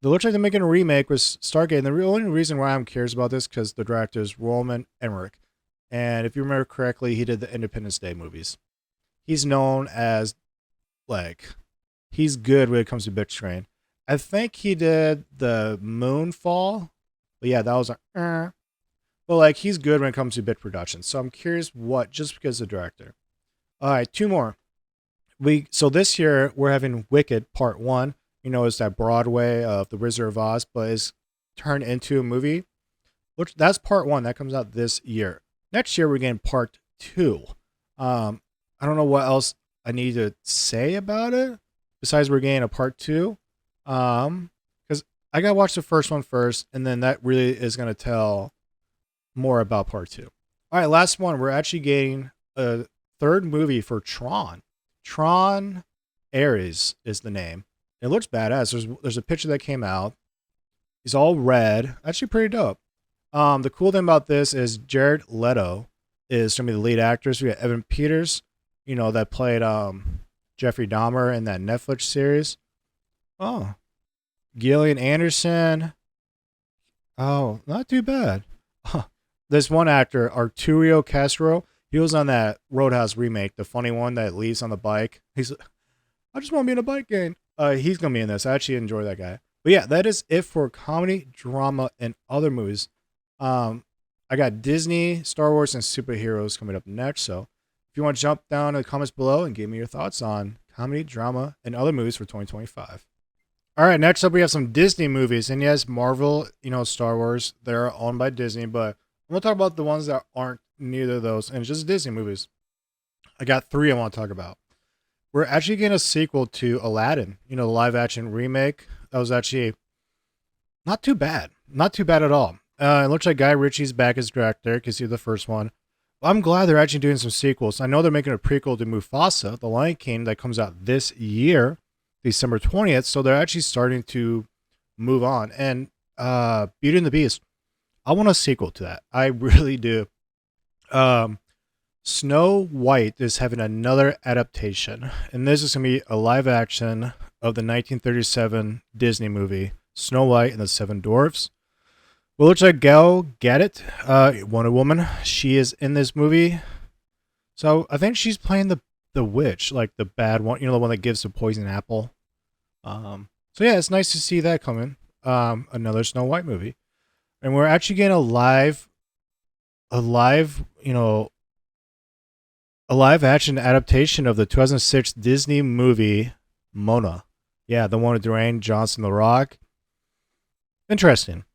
it looks like they're making a remake with Stargate. And the only reason why I'm curious about this because the director is Roman Emmerich, and if you remember correctly, he did the Independence Day movies. He's known as he's good when it comes to big screen. I think he did the Moonfall, but yeah, that was but like he's good when it comes to bit production. So I'm curious just because the director. All right, two more. So this year we're having Wicked Part 1. It's that Broadway of The Wizard of Oz, but is turned into a movie. Which that's Part 1 that comes out this year. Next year we're getting Part 2. I don't know what else I need to say about it besides we're getting a Part 2. Because I gotta watch the first one first, and then that really is gonna tell more about Part 2. All right, last one. We're actually getting a third movie for Tron. Tron Ares is the name. It looks badass. There's a picture that came out. He's all red. Actually pretty dope. The cool thing about this is Jared Leto is gonna be the lead actors. We got Evan Peters, that played Jeffrey Dahmer in that Netflix series. Oh, Gillian Anderson. Oh, not too bad. This one actor, Arturo Castro, he was on that Roadhouse remake, the funny one that leaves on the bike. I just want to be in a bike game. He's going to be in this. I actually enjoy that guy. But yeah, that is it for comedy, drama, and other movies. I got Disney, Star Wars, and superheroes coming up next. So if you want to jump down in the comments below and give me your thoughts on comedy, drama, and other movies for 2025. All right, next up we have some Disney movies. And yes, Marvel, Star Wars, they're owned by Disney, but I'm going to talk about the ones that aren't neither of those, and it's just Disney movies. I got 3 I want to talk about. We're actually getting a sequel to Aladdin, the live action remake. That was actually not too bad. Not too bad at all. It looks like Guy Ritchie's back as director because he's the first one. I'm glad they're actually doing some sequels. I know they're making a prequel to Mufasa, The Lion King, that comes out this year, December 20th. So they're actually starting to move on. And Beauty and the Beast, I want a sequel to that. I really do. Snow White is having another adaptation. And this is going to be a live action of the 1937 Disney movie, Snow White and the Seven Dwarfs. Well, it looks like Gal Gadot, Wonder Woman, she is in this movie. So I think she's playing the witch, like the bad one, the one that gives the poison apple. So yeah, it's nice to see that coming. Another Snow White movie. And we're actually getting a live action adaptation of the 2006 Disney movie Mona. Yeah, the one with Dwayne Johnson, The Rock. Interesting.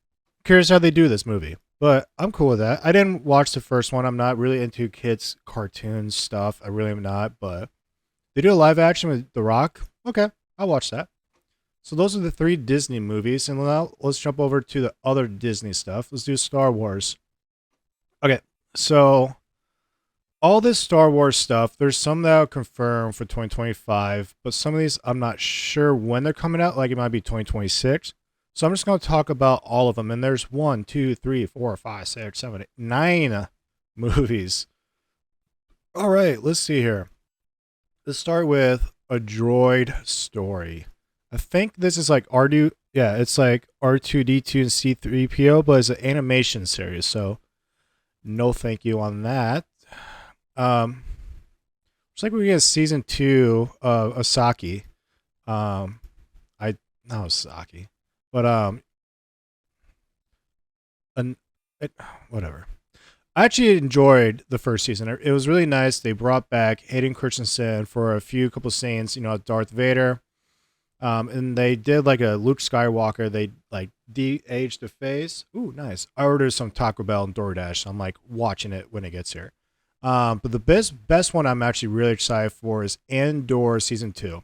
Curious how they do this movie, but I'm cool with that. I didn't watch the first one. I'm not really into kids' cartoon stuff. I really am not, but they do a live action with The Rock. Okay, I'll watch that. So those are the three Disney movies, and now let's jump over to the other Disney stuff. Let's do Star Wars. Okay, so all this Star Wars stuff, there's some that are confirmed for 2025, but some of these I'm not sure when they're coming out. Like it might be 2026. So I'm just going to talk about all of them. And there's 1, 2, 3, 4, 5, 6, 7, 8, 9 movies. All right, let's see here. Let's start with A Droid Story. I think this is like R2. Yeah, it's like R2D2 and C3PO, but it's an animation series. So no thank you on that. It's like we get season 2 of Asaki. I not Asaki, but an, whatever. I actually enjoyed the first season. It was really nice. They brought back Hayden Christensen for a few couple scenes. You know, Darth Vader. And they did like a Luke Skywalker. They like de-aged the face. Ooh, nice. I ordered some Taco Bell and DoorDash. So I'm like watching it when it gets here. But the best one I'm actually really excited for is Andor season 2.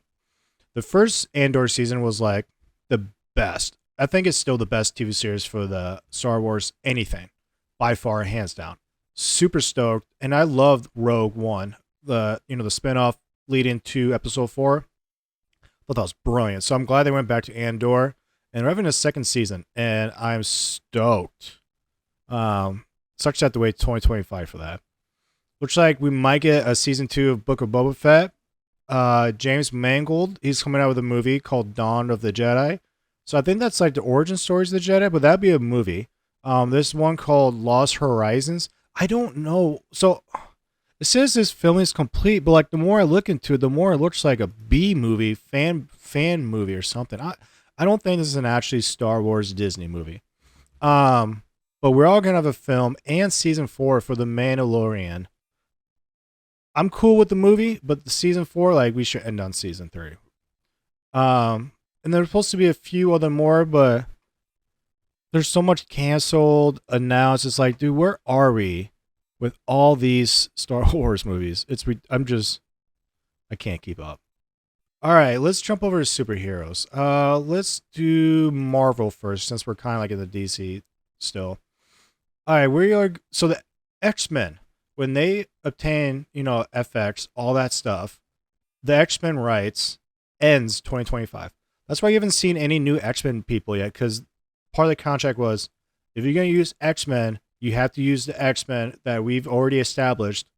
The first Andor season was like the best. I think it's still the best TV series for the Star Wars anything, by far, hands down. Super stoked, and I loved Rogue One, the the spinoff leading to Episode 4. I thought that was brilliant. So I'm glad they went back to Andor, and we're having a second season, and I'm stoked. Such that to wait 2025 for that. Looks like we might get a season 2 of Book of Boba Fett. James Mangold, he's coming out with a movie called Dawn of the Jedi. So I think that's like the origin stories of the Jedi, but that'd be a movie. There's one called Lost Horizons. I don't know. So it says this film is complete, but like the more I look into it, the more it looks like a B movie, fan movie or something. I don't think this is an actually Star Wars Disney movie. But we're all gonna have a film and season 4 for The Mandalorian. I'm cool with the movie, but the season 4, like we should end on season 3. And there's supposed to be a few other more, but there's so much canceled, announced. It's like, dude, where are we with all these Star Wars movies? I can't keep up. All right, let's jump over to superheroes. Let's do Marvel first, since we're kind of like in the DC still. All right, so the X-Men, when they obtain, FX, all that stuff, the X-Men rights ends 2025. That's why you haven't seen any new X-Men people yet, because part of the contract was, if you're going to use X-Men, you have to use the X-Men that we've already established.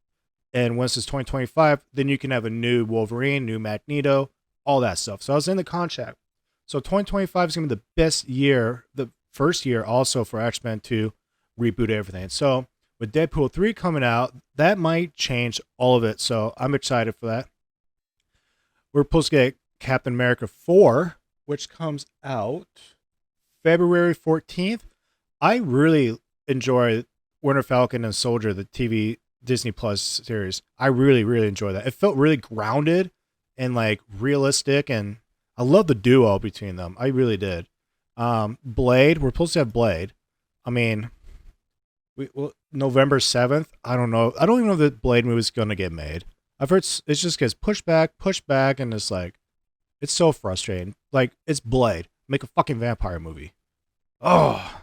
And once it's 2025, then you can have a new Wolverine, new Magneto, all that stuff. So I was in the contract. So 2025 is going to be the best year, the first year also for X-Men to reboot everything. So with Deadpool 3 coming out, that might change all of it. So I'm excited for that. We're supposed to get Captain America 4, which comes out February 14th. I really enjoy Winter Falcon and Soldier, the TV Disney Plus series. I really, really enjoy that. It felt really grounded and like realistic, and I love the duo between them. I really did. Blade, we're supposed to have Blade. I mean, November 7th. I don't know. I don't even know if the Blade movie is gonna get made. I've heard it just gets pushed back, and it's like, it's so frustrating. Like, it's Blade. Make a fucking vampire movie. Oh.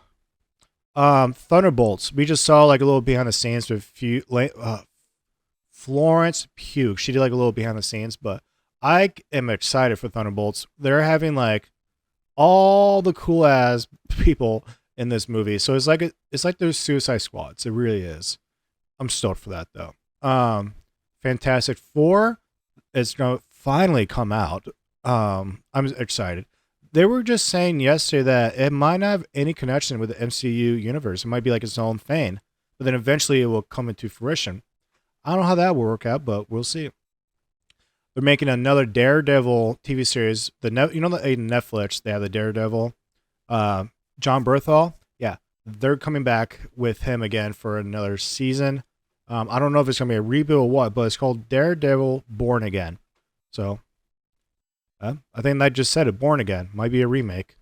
Thunderbolts. We just saw like a little behind the scenes with Florence Pugh. She did like a little behind the scenes, but I am excited for Thunderbolts. They're having like all the cool ass people in this movie. So it's like there's Suicide Squads. It really is. I'm stoked for that though. Fantastic Four is gonna finally come out. I'm excited. They were just saying yesterday that it might not have any connection with the MCU universe. It might be like its own thing, but then eventually it will come into fruition. I don't know how that will work out, but we'll see. They're making another Daredevil TV series. The Netflix, they have the Daredevil. John Berthal, yeah, they're coming back with him again for another season. I don't know if it's gonna be a reboot or what, but it's called Daredevil Born Again. So I think I just said it. Born Again might be a remake.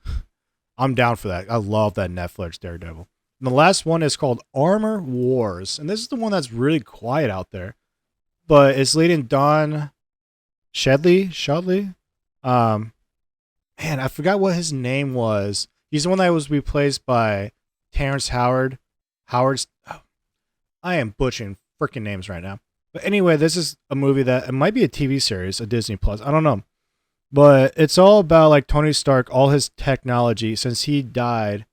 I'm down for that. I love that Netflix Daredevil. And the last one is called Armor Wars, and this is the one that's really quiet out there, but it's leading Don Shedley. Man, I forgot what his name was. He's the one that was replaced by Terrence Howard. Howard's. Oh, I am butchering freaking names right now. But anyway, this is a movie that it might be a TV series, a Disney Plus. I don't know. But it's all about like Tony Stark, all his technology. Since he died,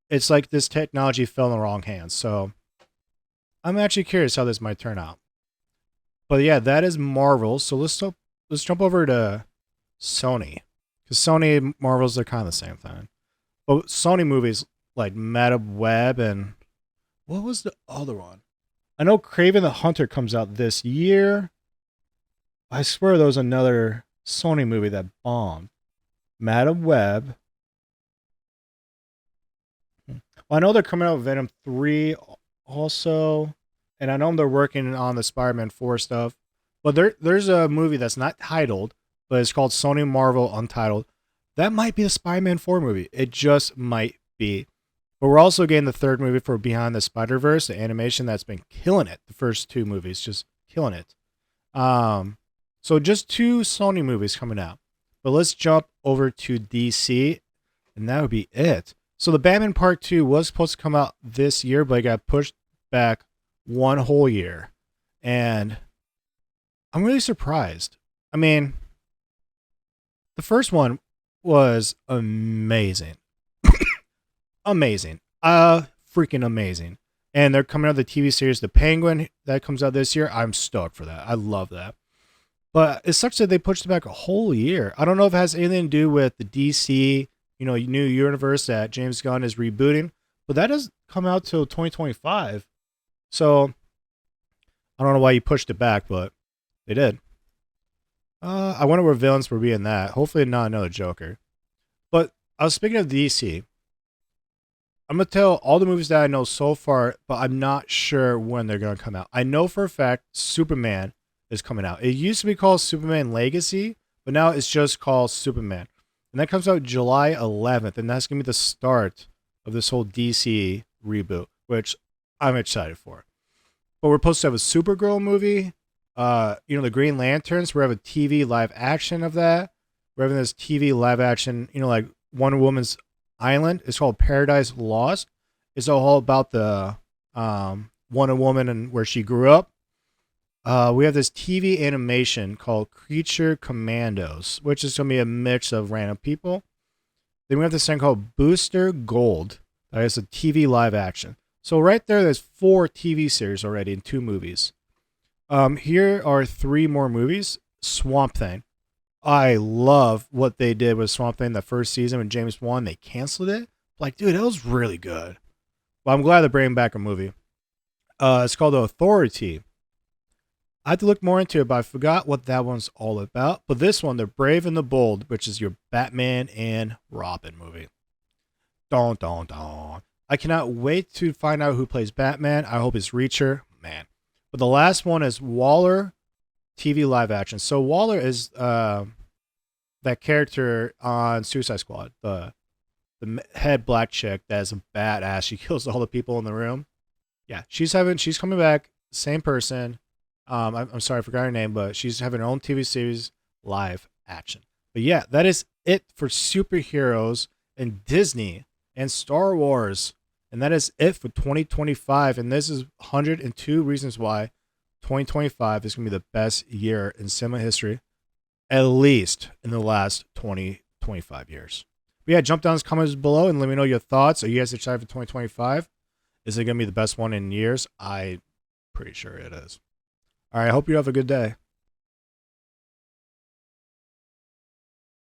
it's like this technology fell in the wrong hands. So I'm actually curious how this might turn out. But yeah, that is Marvel. So let's jump over to Sony, because Sony and Marvels they're kind of the same thing. But Sony movies like Madam Web and what was the other one? I know Craven the Hunter comes out this year. I swear there was another Sony movie that bombed. Madam Web. Well, I know they're coming out with Venom 3 also. And I know they're working on the Spider-Man 4 stuff. But there's a movie that's not titled, but it's called Sony Marvel Untitled. That might be the Spider-Man 4 movie. It just might be. But we're also getting the third movie for Behind the Spider-Verse, the animation that's been killing it. The first two movies, just killing it. So just two Sony movies coming out. But let's jump over to DC, and that would be it. So the Batman Part 2 was supposed to come out this year, but it got pushed back one whole year. And I'm really surprised. I mean, the first one was amazing. Amazing. Freaking amazing. And they're coming out with the TV series The Penguin that comes out this year. I'm stoked for that. I love that. But it sucks that they pushed it back a whole year. I don't know if it has anything to do with the DC, new universe that James Gunn is rebooting, but that doesn't come out till 2025. So I don't know why you pushed it back, but they did. I wonder where villains will be in that. Hopefully not another Joker. But I was speaking of DC. I'm going to tell all the movies that I know so far, but I'm not sure when they're going to come out. I know for a fact Superman is coming out. It used to be called Superman Legacy, but now it's just called Superman. And that comes out July 11th, and that's going to be the start of this whole DC reboot, which I'm excited for. But we're supposed to have a Supergirl movie. The Green Lanterns. We're having a TV live action of that. We're having this TV live action, like Wonder Woman's Island. It's called Paradise Lost. It's all about the Wonder Woman and where she grew up. We have this TV animation called Creature Commandos, which is going to be a mix of random people. Then we have this thing called Booster Gold. That is a TV live action. So right there's 4 TV series already and 2 movies. Here are 3 more movies. Swamp Thing. I love what they did with Swamp Thing the first season when James Wan. They canceled it. Like, dude, that was really good. Well, I'm glad they're bringing back a movie. It's called The Authority. I had to look more into it, but I forgot what that one's all about. But this one, The Brave and the Bold, which is your Batman and Robin movie. Don, don, don. I cannot wait to find out who plays Batman. I hope it's Reacher. Man. But the last one is Waller TV live action. So Waller is that character on Suicide Squad. The head black chick that is a badass. She kills all the people in the room. Yeah, she's coming back. Same person. I'm sorry, I forgot her name, but she's having her own TV series live action. But yeah, that is it for superheroes and Disney and Star Wars. And that is it for 2025. And this is 102 reasons why 2025 is going to be the best year in cinema history, at least in the last 25 years. But yeah, jump down in the comments below and let me know your thoughts. Are you guys excited for 2025? Is it going to be the best one in years? I'm pretty sure it is. All right, I hope you have a good day.